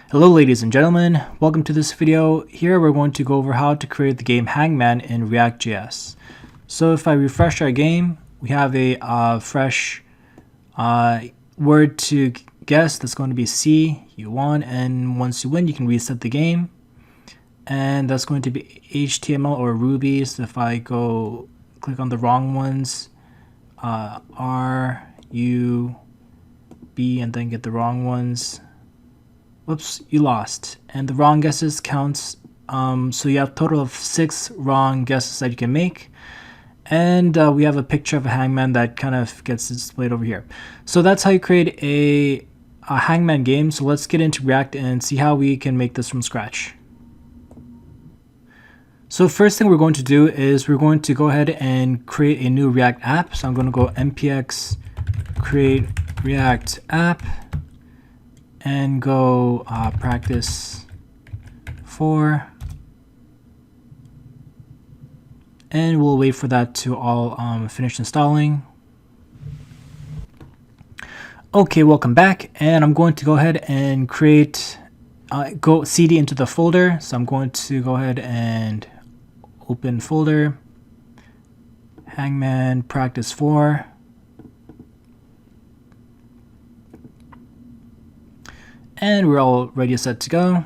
Hello ladies and gentlemen, welcome to this video. Here we're going to go over how to create the game Hangman in React.js. So if I refresh our game, we have a fresh word to guess that's going to be C. You won, and once you win you can reset the game. And that's going to be HTML or Ruby. So if I go click on the wrong ones, R, U, B, and then get the wrong ones, whoops, you lost. And the wrong guesses counts. So you have a total of 6 wrong guesses that you can make. And we have a picture of a hangman that kind of gets displayed over here. So that's how you create a hangman game. So let's get into React and see how we can make this from scratch. So first thing we're going to do is we're going to go ahead and create a new React app. So I'm going to go npx create React app and go practice 4, and we'll wait for that to all finish installing. Okay, welcome back, and I'm going to go ahead and create go cd into the folder. So I'm going to go ahead and open folder Hangman practice 4. And we're all ready set to go.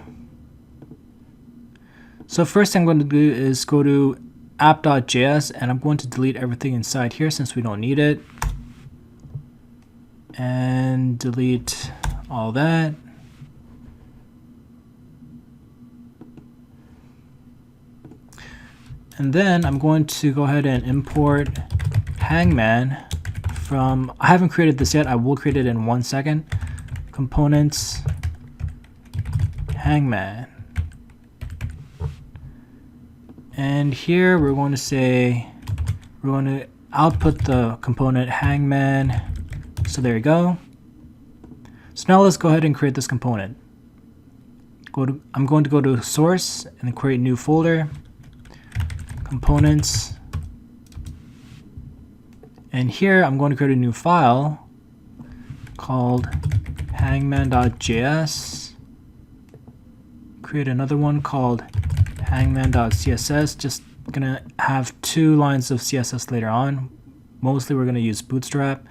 So first thing I'm going to do is go to app.js, and I'm going to delete everything inside here since we don't need it. And delete all that. And then I'm going to go ahead and import Hangman from, I haven't created this yet, I will create it in 1 second. Components Hangman, and here we're going to say we're going to output the component Hangman. So there you go. So now let's go ahead and create this component. I'm going to go to source and then create new folder, components, and here I'm going to create a new file called hangman.js. Create another one called hangman.css. Just gonna have 2 lines of CSS later on. Mostly we're gonna use Bootstrap.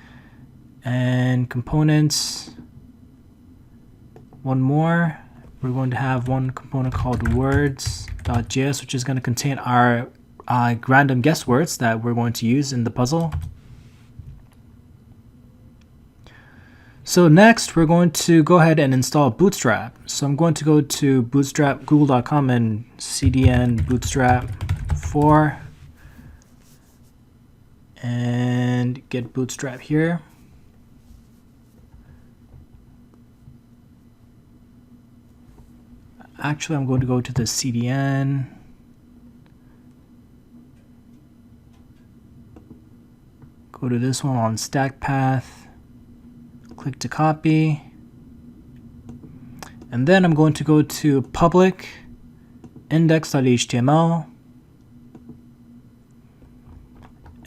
And components, one more. We're going to have one component called words.js, which is going to contain our random guess words that we're going to use in the puzzle. So next we're going to go ahead and install Bootstrap. So I'm going to go to Bootstrap, google.com, and cdn Bootstrap 4 and get Bootstrap here. Actually, I'm going to go to the cdn, go to this one on stack path, click to copy, and then I'm going to go to public index.html,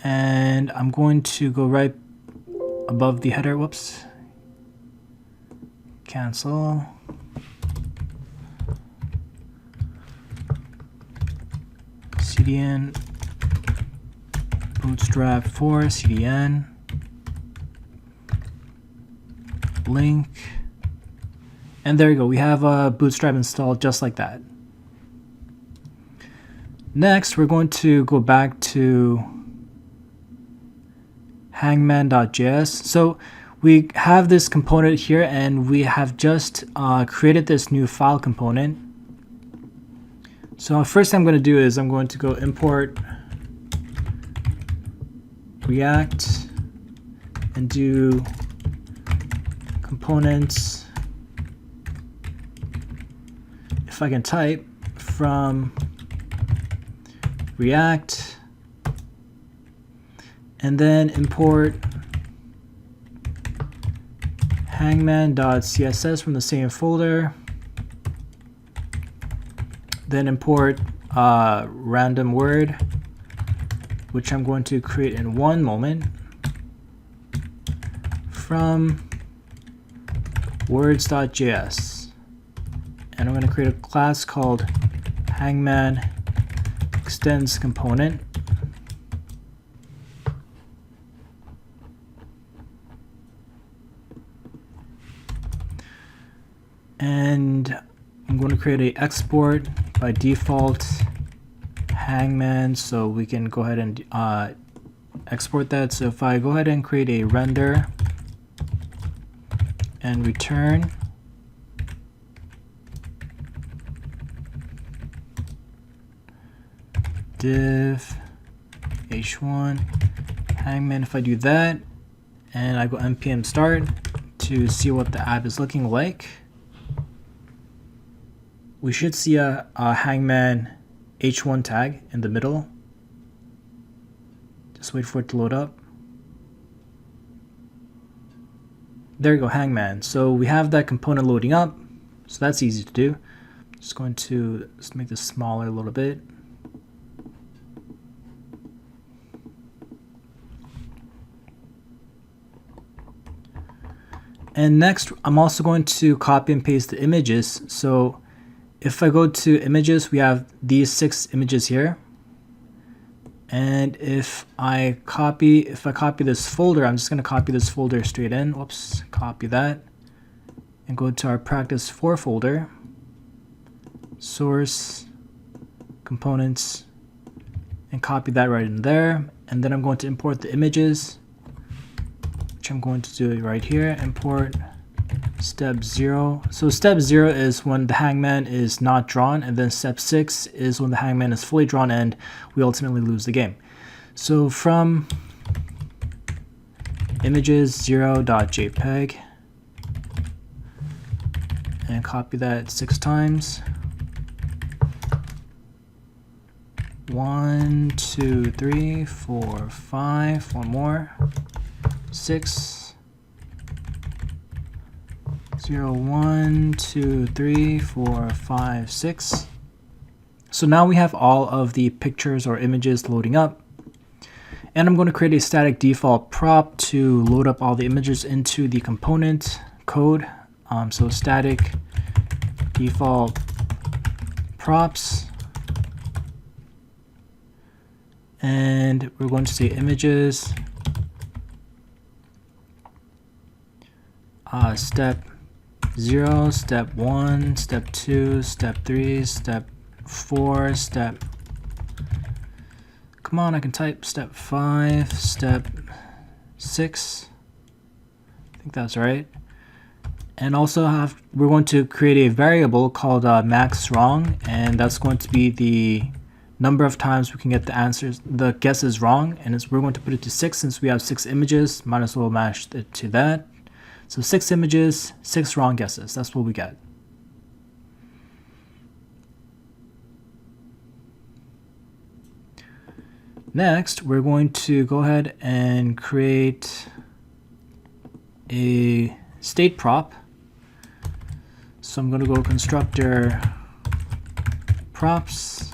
and I'm going to go right above the header, whoops, cancel, cdn Bootstrap 4 cdn link, and there you go. We have Bootstrap installed just like that. Next, we're going to go back to hangman.js. So we have this component here, and we have just created this new file component. So first thing I'm going to do is I'm going to go import React and do components, if I can type, from React, and then import hangman.css from the same folder, then import random word, which I'm going to create in 1 moment, from words.js. and I'm going to create a class called Hangman extends component. And I'm going to create a export by default Hangman, so we can go ahead and export that. So if I go ahead and create a render and return, div h1 Hangman, if I do that and I go npm start to see what the app is looking like, we should see a Hangman h1 tag in the middle. Just wait for it to load up. There you go, Hangman. So we have that component loading up, so that's easy to do. Just going to make this smaller a little bit. And next, I'm also going to copy and paste the images. So if I go to images, we have these 6 images here. And if I copy this folder, I'm just going to copy this folder straight in. Whoops, copy that. And go to our practice 4 folder. Source, components, and copy that right in there. And then I'm going to import the images, which I'm going to do right here. Import step 0. So step 0 is when the hangman is not drawn, and then step 6 is when the hangman is fully drawn and we ultimately lose the game. So from images 0.jpg and copy that 6 times. 1, 2, 3, 4, 5, one more, 6, 0, 1, 2, 3, 4, 5, 6. So now we have all of the pictures or images loading up. And I'm going to create a static default prop to load up all the images into the component code. So static default props. And we're going to say images step 0, step 1, step 2, step 3, step 4, step, come on, I can type, step 5, step 6, I think that's right. And also we're going to create a variable called max wrong, and that's going to be the number of times we can get the guesses wrong, and we're going to put it to 6 since we have 6 images, might as well match it to that. So 6 images, 6 wrong guesses. That's what we get. Next, we're going to go ahead and create a state prop. So I'm going to go constructor props,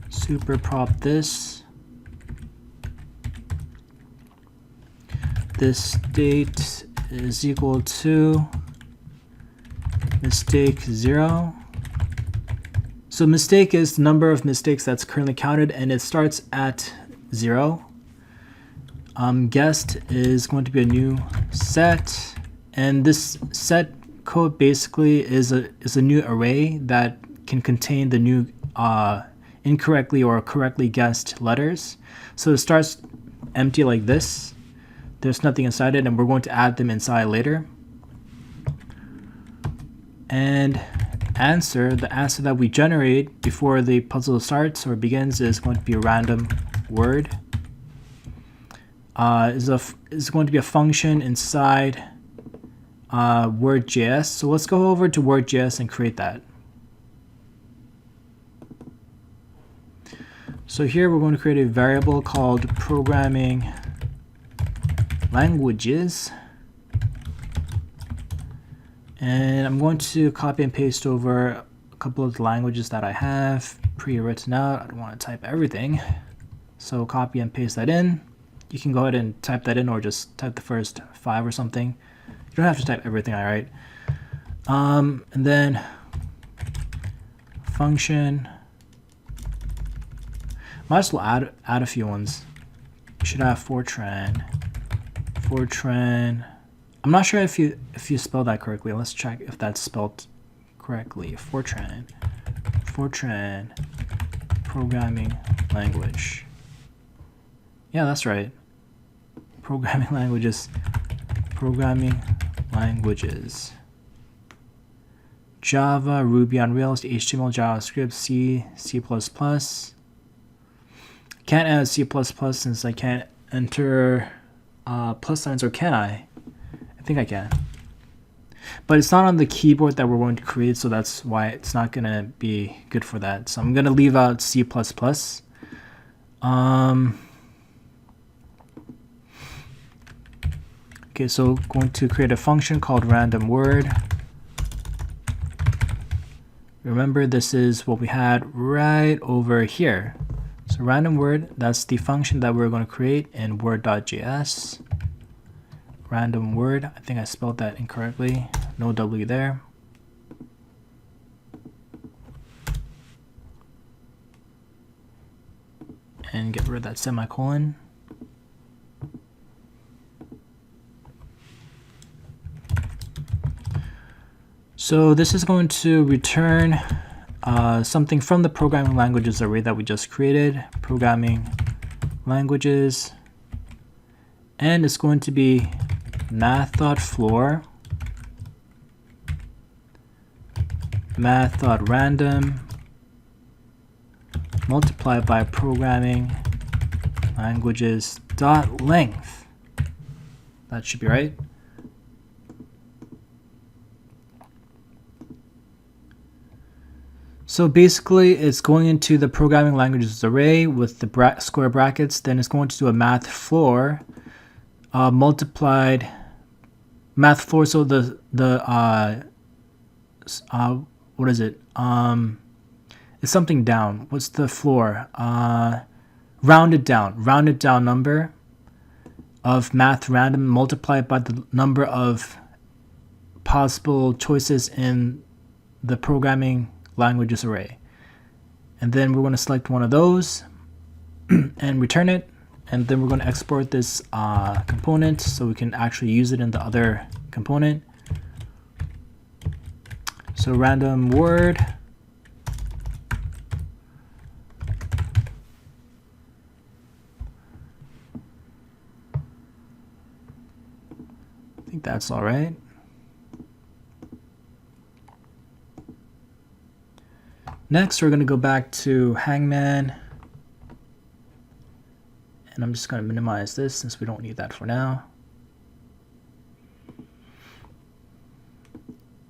super prop this. This state is equal to mistake 0. So mistake is the number of mistakes that's currently counted, and it starts at 0. Guessed is going to be a new set, and this set code basically is a new array that can contain the new incorrectly or correctly guessed letters. So it starts empty like this. There's nothing inside it, and we're going to add them inside later. And the answer that we generate before the puzzle starts or begins is going to be a random word. Is going to be a function inside Word.js. So let's go over to Word.js and create that. So here we're going to create a variable called programming languages, and I'm going to copy and paste over a couple of the languages that I have pre-written out. I don't want to type everything, so copy and paste that in. You can go ahead and type that in, or just type the first 5 or something. You don't have to type everything I write. And then function. Might as well add a few ones. We should have Fortran. I'm not sure if you spelled that correctly. Let's check if that's spelled correctly. Fortran programming language. Yeah, that's right. Programming languages. Java, Ruby on Rails, HTML, JavaScript, C, C++. Can't add C++ since I can't enter plus signs, or can I? I think I can. But it's not on the keyboard that we're going to create, so that's why it's not going to be good for that. So I'm going to leave out C++. Okay, so going to create a function called random word. Remember, this is what we had right over here. So random word, that's the function that we're going to create in word.js. Random word, I think I spelled that incorrectly. No W there. And get rid of that semicolon. So this is going to return something from the programming languages array that we just created. Programming languages. And it's going to be math.floor, math.random, multiplied by programming languages dot length. That should be right. So basically, it's going into the programming languages array with the square brackets. Then it's going to do a math floor multiplied math floor. So the what is it? It's something down. What's the floor? Rounded down number of math random multiplied by the number of possible choices in the programming languages array. And then we're going to select one of those and return it. And then we're going to export this component so we can actually use it in the other component. So random word. I think that's all right. Next, we're going to go back to Hangman. And I'm just going to minimize this since we don't need that for now.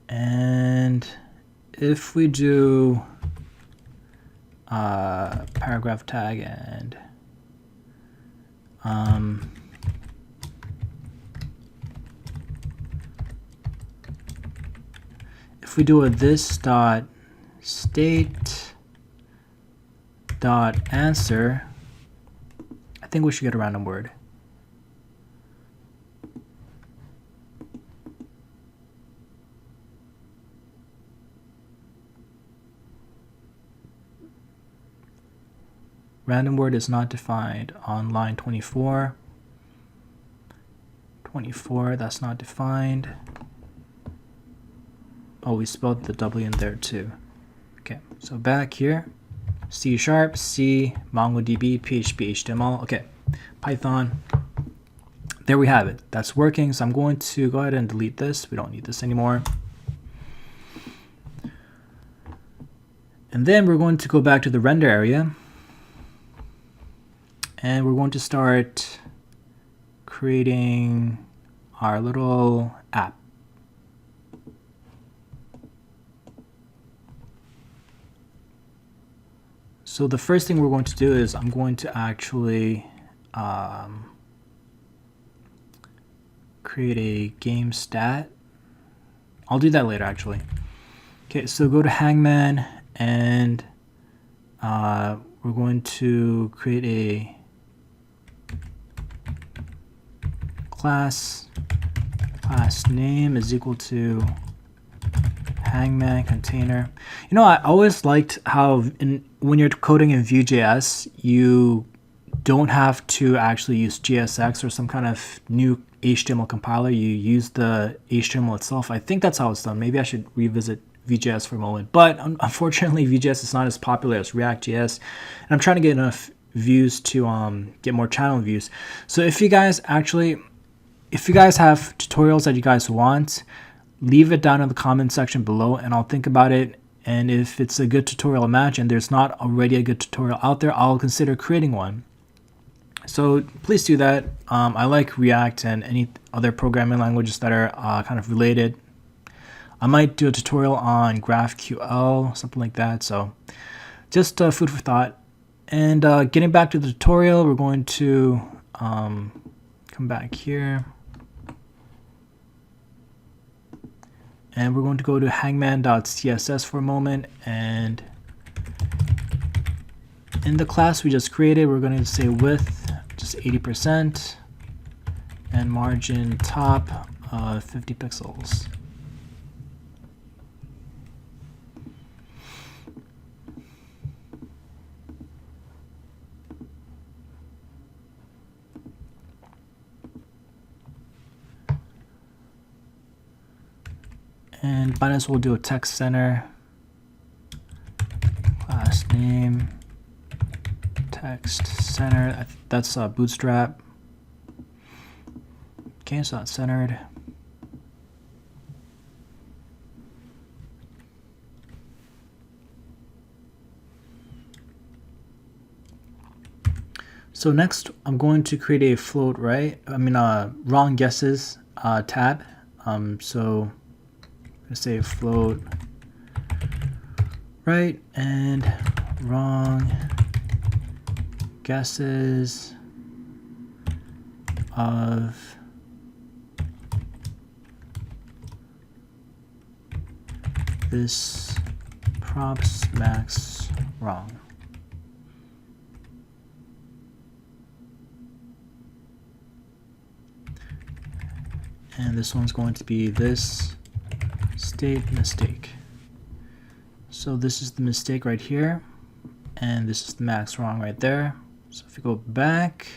And if we do paragraph tag and if we do a this dot state dot answer, I think we should get a random word. Random word is not defined on line 24. 24, that's not defined. Oh, we spelled the W in there too. Okay, so back here, C#, C, MongoDB, PHP, HTML. Okay, Python. There we have it. That's working. So I'm going to go ahead and delete this. We don't need this anymore. And then we're going to go back to the render area. And we're going to start creating our little app. So the first thing we're going to do is I'm going to actually create a game stat. I'll do that later actually. Okay, so go to Hangman and we're going to create a class name is equal to Hangman Container. You know, I always liked how when you're coding in Vue.js, you don't have to actually use JSX or some kind of new HTML compiler. You use the HTML itself. I think that's how it's done. Maybe I should revisit Vue.js for a moment. But unfortunately, Vue.js is not as popular as React.js. And I'm trying to get enough views to get more channel views. So if you guys have tutorials that you guys want, leave it down in the comment section below and I'll think about it. And if it's a good tutorial match and there's not already a good tutorial out there, I'll consider creating one. So please do that. I like React and any other programming languages that are kind of related. I might do a tutorial on GraphQL, something like that. So just food for thought. And getting back to the tutorial, we're going to come back here. And we're going to go to hangman.css for a moment, and in the class we just created, we're going to say width just 80% and margin top 50 pixels. And might as well do a text center, class name, text center. That's Bootstrap. Okay, it's not centered. So next, I'm going to create a float right. Wrong guesses tab. So I'm going to say float right and wrong guesses of this props max wrong. And this one's going to be this state mistake. So this is the mistake right here, and this is the max wrong right there. So if we go back,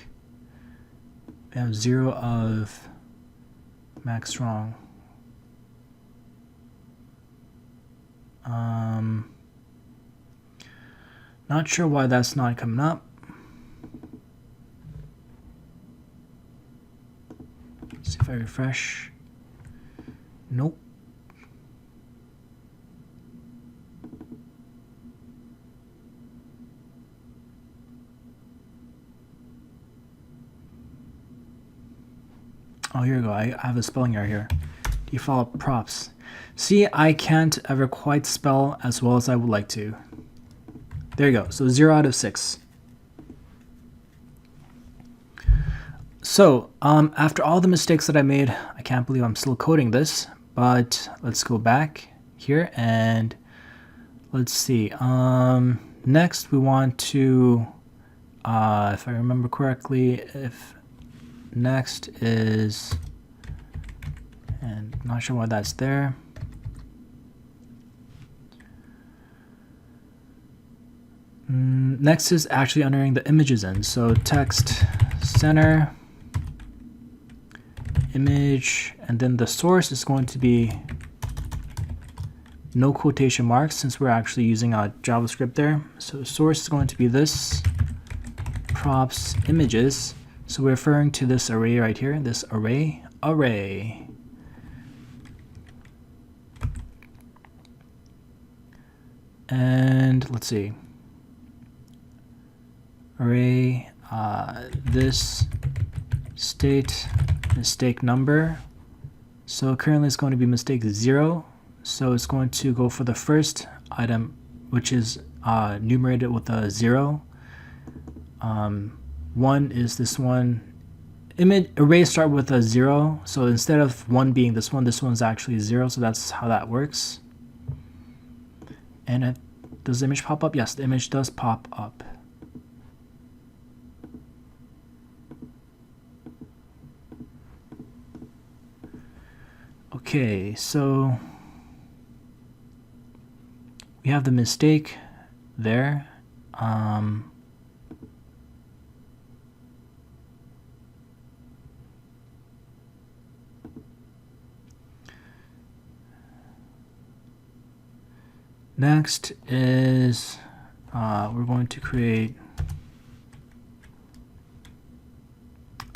we have 0 of max wrong. Not sure why that's not coming up. Let's see if I refresh. Nope. Oh, here we go. I have a spelling error here. Default props. See, I can't ever quite spell as well as I would like to. There you go. So 0 out of 6. So after all the mistakes that I made, I can't believe I'm still coding this, but let's go back here and let's see. Next we want to, if I remember correctly, if next is, and I'm not sure why that's there. Next is actually entering the images in. So text center image, and then the source is going to be no quotation marks since we're actually using a JavaScript there. So source is going to be this props images. So we're referring to this array right here, this array. And let's see. Array, this state mistake number. So currently it's going to be mistake 0. So it's going to go for the first item, which is numerated with a 0. 1 is this one. Arrays start with a 0. So instead of 1 being this one's actually 0. So that's how that works. And does the image pop up? Yes, the image does pop up. Okay, so we have the mistake there. Next is we're going to create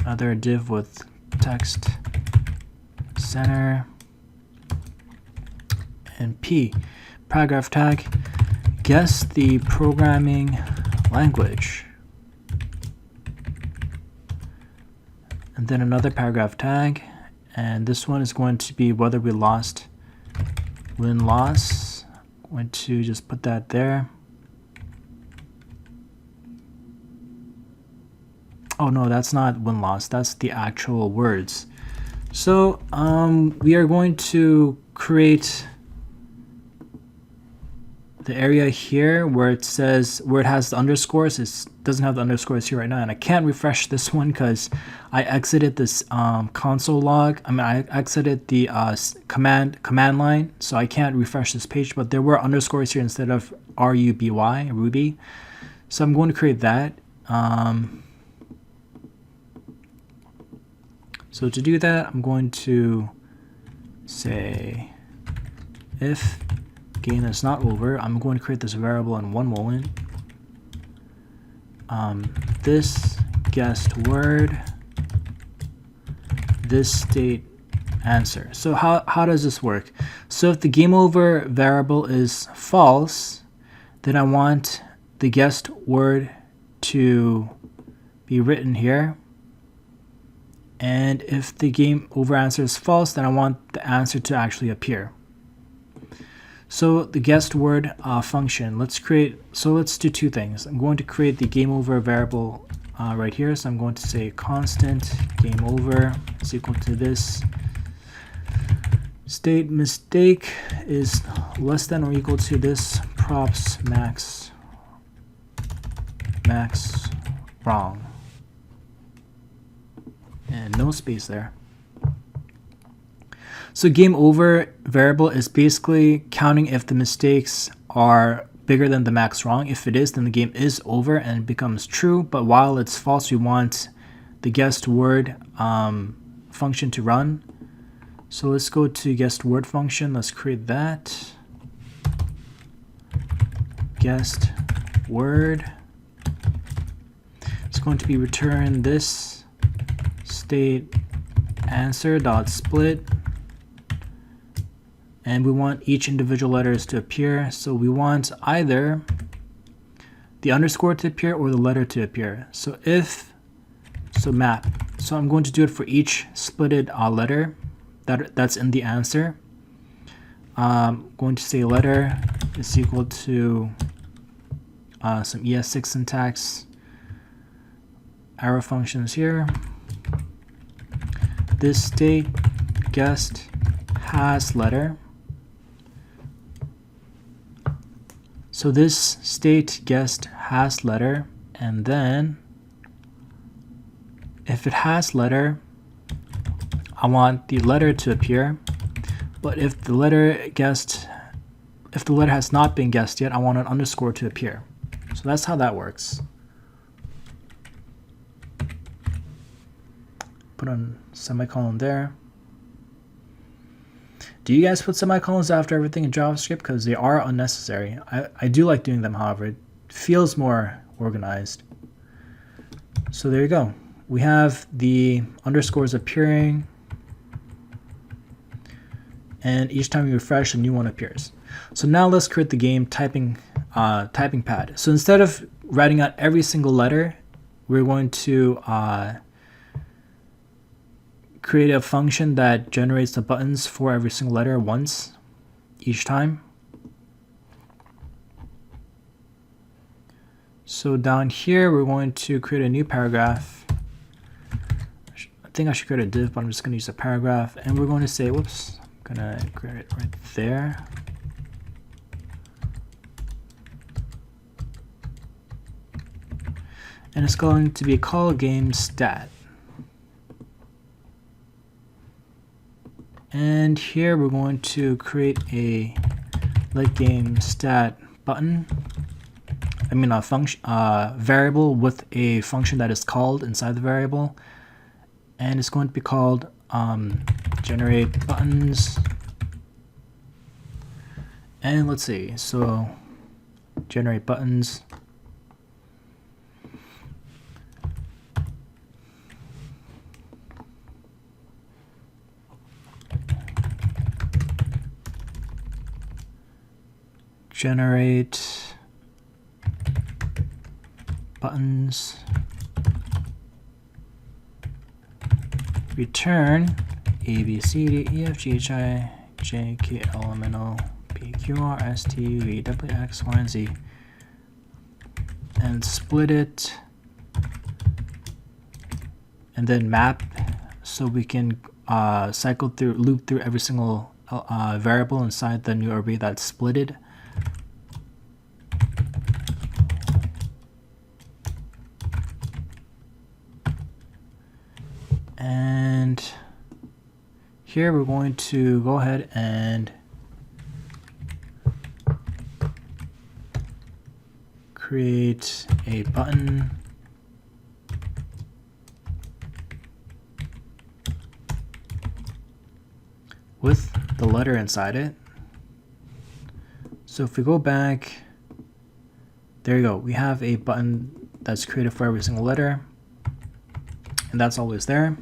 another div with text center and P paragraph tag. Guess the programming language, and then another paragraph tag, and this one is going to be whether we lost win-loss. Going to just put that there. Oh no, that's not win-loss, that's the actual words. So we are going to create the area here where it says, where it has the underscores. It doesn't have the underscores here right now, and I can't refresh this one because I exited this console log. I exited the command line, so I can't refresh this page, but there were underscores here instead of RUBY, Ruby. So I'm going to create that. So to do that, I'm going to say if game is not over, I'm going to create this variable in one moment. This guessed word, this state answer. So how does this work? So if the game over variable is false, then I want the guessed word to be written here. And if the game over answer is false, then I want the answer to actually appear. So the guessed word function, let's do two things. I'm going to create the game over variable right here. So I'm going to say constant game over is equal to this state mistake is less than or equal to this props max wrong, and no space there. So game over variable is basically counting if the mistakes are bigger than the max wrong. If it is, then the game is over and it becomes true. But while it's false, we want the guessed word function to run. So let's go to guessed word function. Let's create that. Guessed word. It's going to be return this state answer dot split. And we want each individual letters to appear. So we want either the underscore to appear or the letter to appear. So map. So I'm going to do it for each splitted letter that's in the answer. I'm going to say letter is equal to some ES6 syntax, arrow functions here. This state guessed has letter. So this state guessed has letter, and then if it has letter, I want the letter to appear. But if the letter has not been guessed yet, I want an underscore to appear. So that's how that works. Put a semicolon there. Do you guys put semicolons after everything in JavaScript? Because they are unnecessary. I do like doing them, however. It feels more organized. So there you go. We have the underscores appearing. And each time you refresh, a new one appears. So now let's create the game typing pad. So instead of writing out every single letter, we're going to create a function that generates the buttons for every single letter once each time. So down here, we're going to create a new paragraph. I think I should create a div, but I'm just going to use a paragraph. And we're going to say, whoops, I'm going to create it right there. And it's going to be called game stat. And here we're going to create a let game stat button. I mean a function variable with a function that is called inside the variable, and it's going to be called generate buttons. And let's see, so generate buttons. Generate buttons. Return A, B, C, D, E, F, G, H, I, J, K, L, M, N, O, P, Q, R, S, T, U, V, W, X, Y, and Z. And split it. And then map, so we can loop through every single variable inside the new array that's splitted. And here we're going to go ahead and create a button with the letter inside it. So if we go back, there you go. We have a button that's created for every single letter, and that's always there.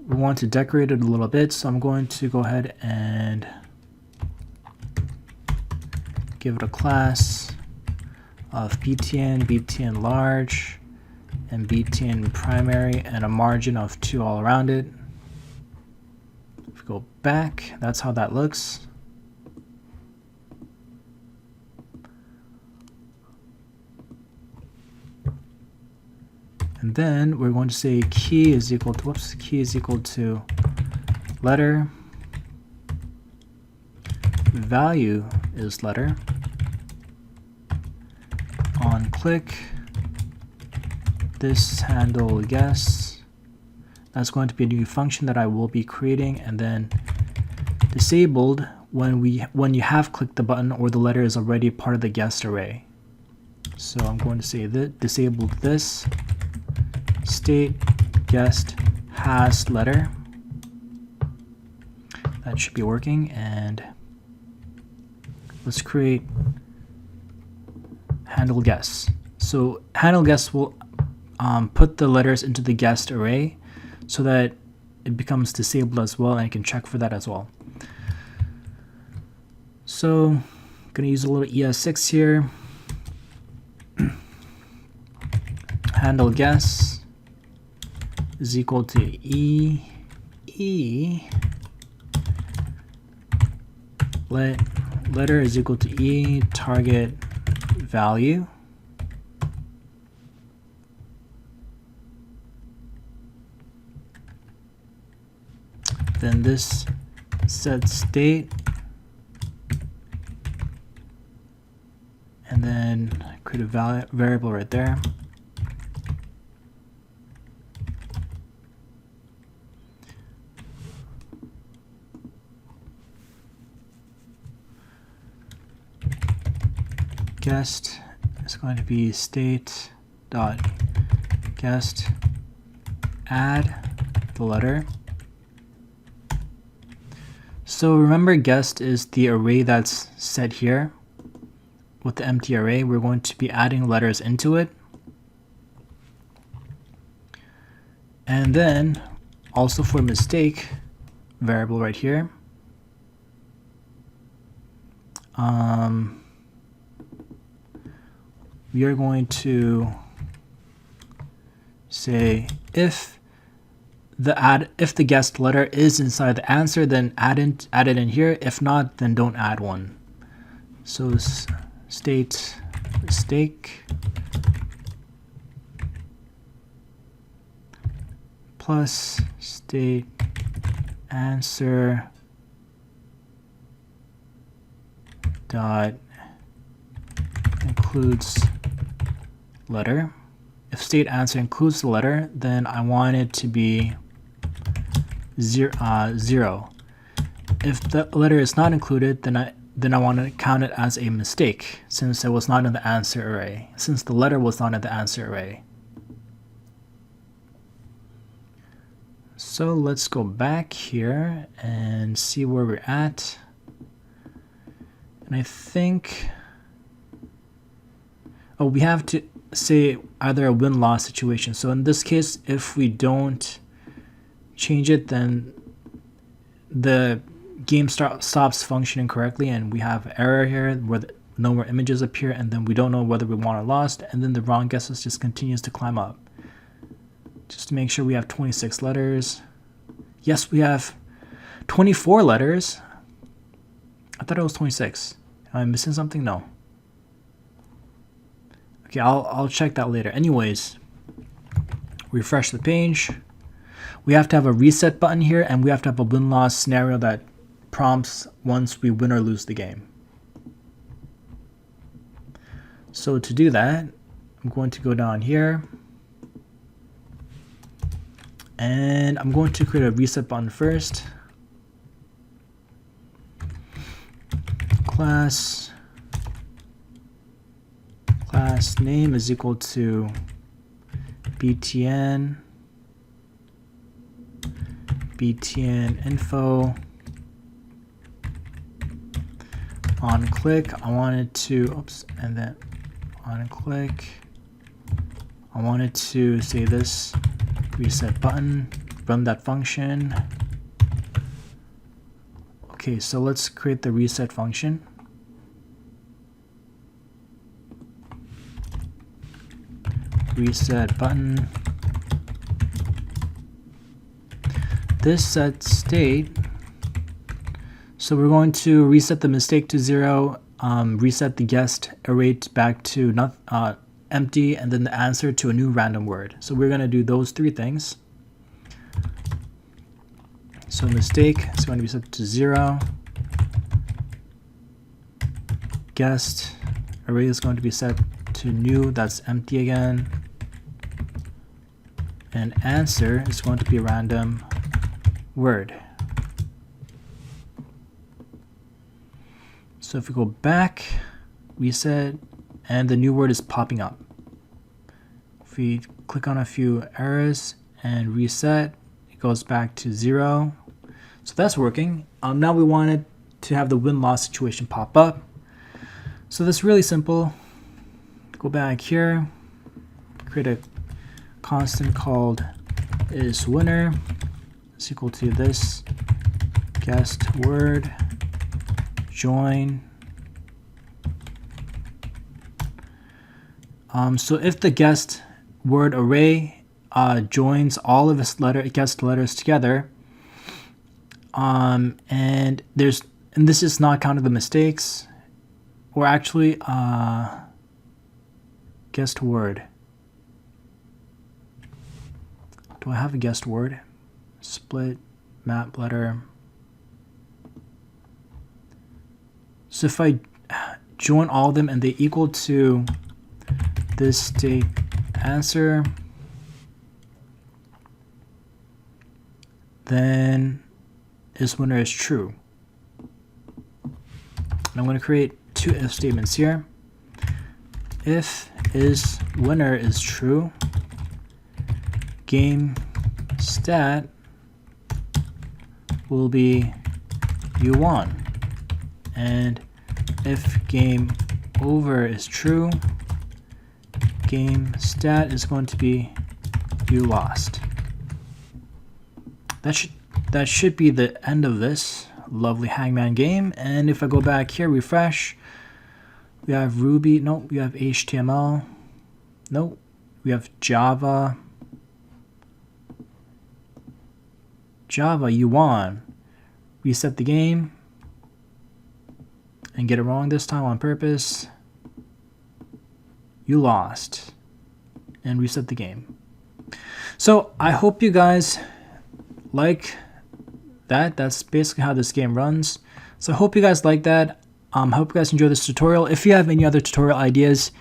We want to decorate it a little bit, so I'm going to go ahead and give it a class of btn large, and btn primary, and a margin of 2 all around it. If we go back, that's how that looks. And then we're going to say key is equal to letter, value is letter, on click, this handle guess. That's going to be a new function that I will be creating, and then disabled when you have clicked the button or the letter is already part of the guessed array. So I'm going to say that disabled this state guessed has letter. That should be working, and let's create handle guess. So handle guess will put the letters into the guessed array so that it becomes disabled as well, and I can check for that as well. So I'm gonna use a little ES6 here. Handle guess is equal to E letter is equal to E target value. Then this set state, and then create a variable right there. Guessed is going to be state dot guessed add the letter. So remember, guessed is the array that's set here. With the empty array, we're going to be adding letters into it. And then also for mistake variable right here, we are going to say if the guessed letter is inside the answer, then add it in here. If not, then don't add one. So state mistake plus state answer dot includes letter. If state answer includes the letter, then I want it to be 0. if the letter is not included, then I want to count it as a mistake since it was not in the answer array, since the letter was not in the answer array. So let's go back here and see where we're at. And I think, oh, we have to say either a win-loss situation. So in this case, if we don't change it, then the game stops functioning correctly, and we have error here where no more images appear, and then we don't know whether we won or lost, and then the wrong guesses just continues to climb up. Just to make sure we have 26 letters. Yes, we have 24 letters. I thought it was 26. Am I missing something? No. Okay, I'll check that later. Anyways, refresh the page. We have to have a reset button here, and we have to have a win-loss scenario that prompts once we win or lose the game. So to do that, I'm going to go down here, and I'm going to create a reset button first. Class name is equal to btn info. On click, I wanted to, and then on click, I wanted to say this reset button, run that function. Okay, so let's create the reset function. Reset button. This set state. So we're going to reset the mistake to 0, reset the guessed array back to empty, and then the answer to a new random word. So we're going to do those three things. So mistake is going to be set to 0. Guessed array is going to be set to new, that's empty again. And answer is going to be a random word. So if we go back, reset, and the new word is popping up. If we click on a few errors and reset, it goes back to 0. So that's working. Now we wanted to have the win-loss situation pop up. So that's really simple. Go back here, create a constant called isWinner. It's equal to this guessed word join. So if the guessed word array joins all of its guessed letters together, and this is not counting the mistakes, or actually guessed word. Do I have a guessed word? Split map letter. So if I join all of them and they equal to this state answer, then isWinner is true. And I'm going to create two if statements here. If isWinner is true, game stat will be you won. And if game over is true, game stat is going to be you lost. That should be the end of this lovely Hangman game. And if I go back here, refresh, we have Ruby, nope, we have HTML, nope, we have Java, you won. Reset the game and get it wrong this time on purpose. You lost. And reset the game. So I hope you guys like that. That's basically how this game runs. So I hope you guys like that. I hope you guys enjoy this tutorial. If you have any other tutorial ideas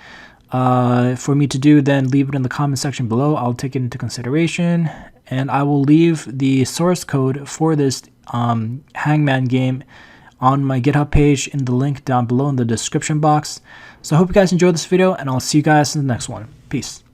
for me to do, then leave it in the comment section below. I'll take it into consideration. And I will leave the source code for this Hangman game on my GitHub page in the link down below in the description box. So I hope you guys enjoyed this video, and I'll see you guys in the next one. Peace.